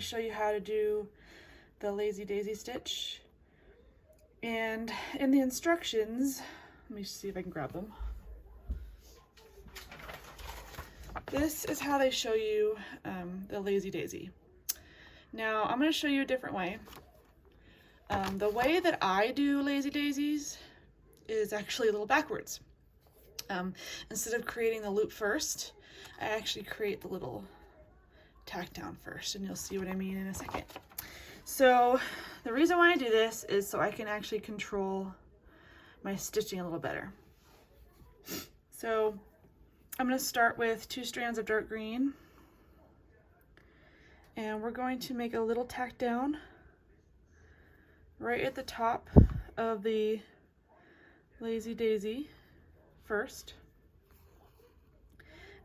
show you how to do the Lazy Daisy stitch. And in the instructions, let me see if I can grab them. This is how they show you the Lazy Daisy. Now I'm going to show you a different way. The way that I do Lazy Daisies is actually a little backwards. Instead of creating the loop first, I actually create the little tack down first, and you'll see what I mean in a second. So the reason why I do this is so I can actually control my stitching a little better. So I'm going to start with 2 strands of dark green, and we're going to make a little tack down right at the top of the Lazy Daisy first.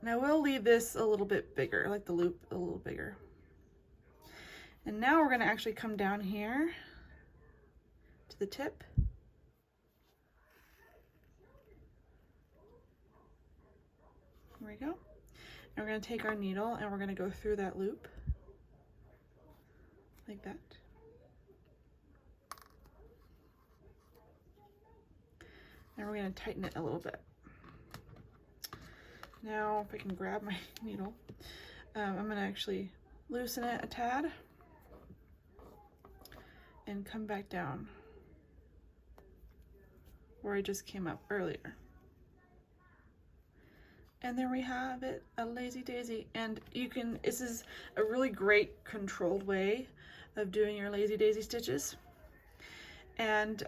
And I will leave this a little bit bigger, like the loop a little bigger. And now we're going to actually come down here to the tip. There we go. And we're going to take our needle and we're going to go through that loop like that. And we're going to tighten it a little bit. Now, if I can grab my needle, I'm going to actually loosen it a tad and come back down where I just came up earlier. And there we have it, a Lazy Daisy. And you can, this is a really great controlled way of doing your Lazy Daisy stitches. And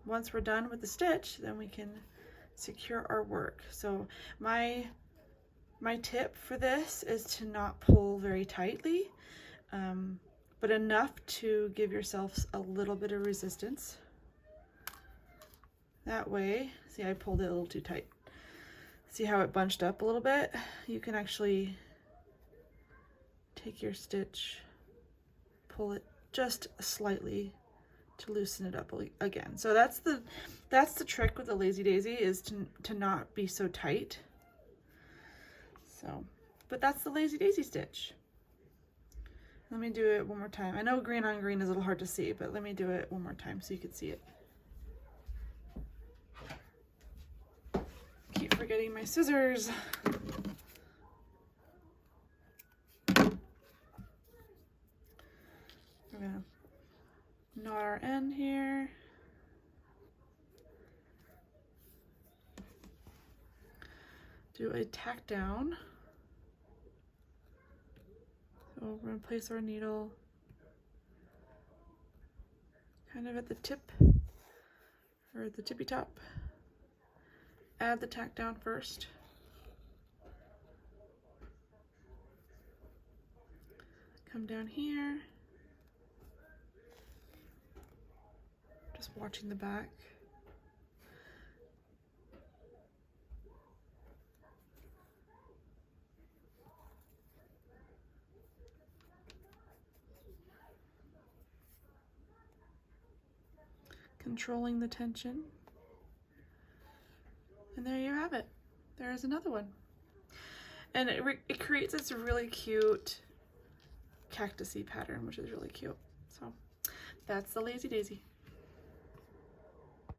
once we're done with the stitch, then we can secure our work. So my tip for this is to not pull very tightly, but enough to give yourself a little bit of resistance. That way, see, I pulled it a little too tight. See how it bunched up a little bit? You can actually take your stitch, pull it just slightly to loosen it up again. So that's the trick with the Lazy Daisy, is to not be so tight. So, but that's the Lazy Daisy stitch. Let me do it one more time. I know green on green is a little hard to see, but let me do it one more time so you can see it. Keep forgetting my scissors. We're gonna knot our end here. Do a tack down. So we're going to place our needle kind of at the tip, or at the tippy top. Add the tack down first. Come down here. Just watching the back. Controlling the tension. And there you have it. There's another one. And it creates this really cute cactusy pattern, which is really cute. So that's the Lazy Daisy.